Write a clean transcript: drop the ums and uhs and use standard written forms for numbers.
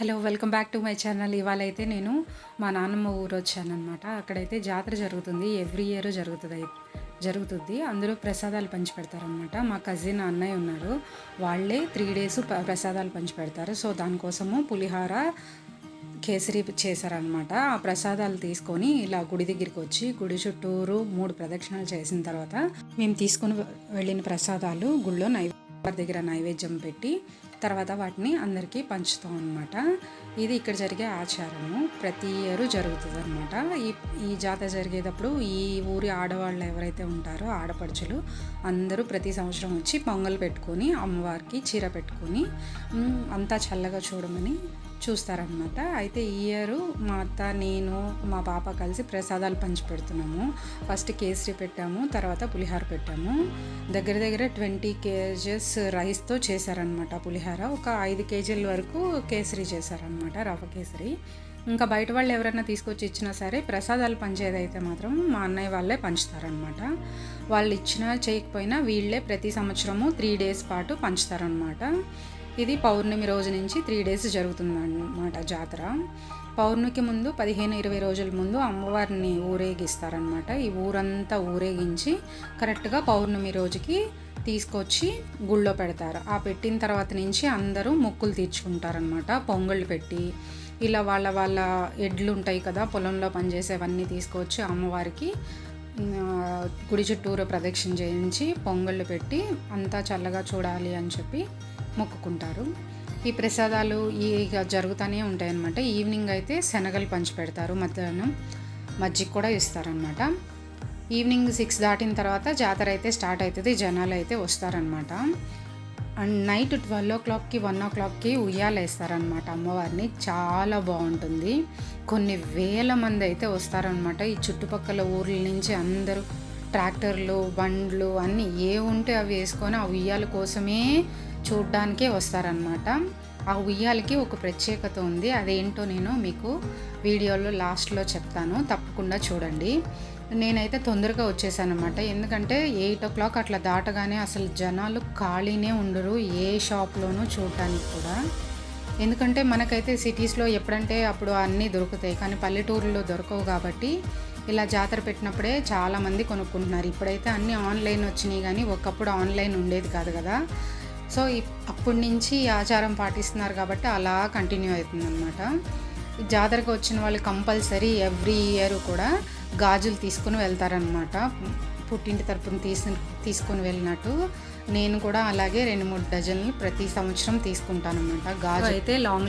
Hello welcome back to my channel. ఇవాళ అయితే నేను మా నాన్నమ్మ ఊరు వచ్చానమాట. అక్కడైతే జాతర జరుగుతుంది, ఎవ్రీ ఇయర్ జరుగుతుంది. అందులో ప్రసాదాలు పంచి పెడతారనమాట. మా కజిన్ అన్నయ్య ఉన్నారు, వాళ్ళే 3 days ప్రసాదాలు పంచి పెడతారు. సో దానికోసము పులిహార కేసరి చేశారనమాట. ఆ ప్రసాదాలు తీసుకొని ఇలా గుడి దగ్గరికి వచ్చి గుడి చుట్టూరు 3 ప్రదక్షిణాలు చేసిన తర్వాత మేము తీసుకొని వెళ్ళిన ప్రసాదాలు గుళ్ళో దగ్గర నైవేద్యం పెట్టి తర్వాత వాటిని అందరికీ పంచుతాం అనమాట. ఇది ఇక్కడ జరిగే ఆచారము, ప్రతి ఇయర్ జరుగుతుంది అనమాట. ఈ జాతర జరిగేటప్పుడు ఈ ఊరి ఆడవాళ్ళు ఎవరైతే ఉంటారో ఆడపడుచులు అందరూ ప్రతి సంవత్సరం వచ్చి పొంగల్ పెట్టుకొని అమ్మవారికి చీర పెట్టుకొని అంతా చల్లగా చూడమని చూస్తారనమాట. అయితే ఈ ఇయర్ మా అత్త, నేను, మా పాప కలిసి ప్రసాదాలు పంచి పెడుతున్నాము. ఫస్ట్ కేసరి పెట్టాము, తర్వాత పులిహార పెట్టాము. దగ్గర 20 kgs రైస్తో చేశారనమాట పులిహార. ఒక 5 kgల వరకు కేసరి చేశారనమాట, రవ్వ కేసరి. ఇంకా బయట వాళ్ళు ఎవరైనా తీసుకొచ్చి ఇచ్చినా సరే ప్రసాదాలు పంచేదైతే మాత్రం మా అన్నయ్య వాళ్ళే పంచుతారనమాట. వాళ్ళు ఇచ్చినా చేయకపోయినా వీళ్ళే ప్రతి సంవత్సరము 3 days పాటు పంచుతారనమాట. ఇది పౌర్ణమి రోజు నుంచి 3 days జరుగుతుందన్నమాట జాతర. పౌర్ణమికి ముందు 15-20 రోజుల ముందు అమ్మవారిని ఊరేగిస్తారనమాట. ఈ ఊరంతా ఊరేగించి కరెక్ట్గా పౌర్ణమి రోజుకి తీసుకొచ్చి గుళ్ళో పెడతారు. ఆ పెట్టిన తర్వాత నుంచి అందరూ మొక్కులు తీర్చుకుంటారనమాట. పొంగళ్ళు పెట్టి ఇలా వాళ్ళ ఎడ్లు ఉంటాయి కదా, పొలంలో పనిచేసేవన్నీ తీసుకొచ్చి అమ్మవారికి గుడి చుట్టూరు ప్రదక్షిణ చేయించి పొంగళ్ళు పెట్టి అంతా చల్లగా చూడాలి అని చెప్పి మొక్కుకుంటారు. ఈ ప్రసాదాలు జరుగుతూనే ఉంటాయి అన్నమాట. ఈవినింగ్ అయితే శనగలు పంచి పెడతారు, మధ్యాహ్నం మజ్జిగ కూడా ఇస్తారనమాట. ఈవినింగ్ 6 దాటిన తర్వాత జాతర అయితే స్టార్ట్ అవుతుంది, జనాలు అయితే వస్తారనమాట. అండ్ నైట్ 12 o'clockకి 1 o'clockకి ఉయ్యాలు వేస్తారనమాట అమ్మవారిని. చాలా బాగుంటుంది. కొన్ని వేల మంది అయితే వస్తారనమాట. ఈ చుట్టుపక్కల ఊర్ల నుంచి అందరూ ట్రాక్టర్లు, బండ్లు అన్నీ ఏ ఉంటే అవి వేసుకొని ఆ ఉయ్యాల కోసమే చూడ్డానికే వస్తారనమాట. ఆ ఉయ్యాలకి ఒక ప్రత్యేకత ఉంది, అదేంటో నేను మీకు వీడియోలో లాస్ట్లో చెప్తాను, తప్పకుండా చూడండి. నేనైతే తొందరగా వచ్చేసాను అనమాట, ఎందుకంటే 8 o'clock అట్లా దాటగానే అసలు జనాలు ఖాళీనే ఉండరు ఏ షాప్లోనూ చూడటానికి కూడా. ఎందుకంటే మనకైతే సిటీస్లో ఎప్పుడంటే అప్పుడు అన్నీ దొరుకుతాయి, కానీ పల్లెటూరులో దొరకవు. కాబట్టి ఇలా జాతర పెట్టినప్పుడే చాలామంది కొనుక్కుంటున్నారు. ఇప్పుడైతే అన్నీ ఆన్లైన్ వచ్చినాయి, కానీ ఒకప్పుడు ఆన్లైన్ ఉండేది కాదు కదా. సో అప్పటి నుంచి ఆచారం పాటిస్తున్నారు కాబట్టి అలా కంటిన్యూ అవుతుందన్నమాట. జాతరకు వచ్చిన వాళ్ళు కంపల్సరీ ఎవ్రీ ఇయర్ కూడా గాజులు తీసుకుని వెళ్తారనమాట. పుట్టింటి తరపున తీసుకొని వెళ్ళినట్టు నేను కూడా అలాగే 2-3 డజన్లు ప్రతి సంవత్సరం తీసుకుంటాను అనమాట. గాజు అయితే లాంగ్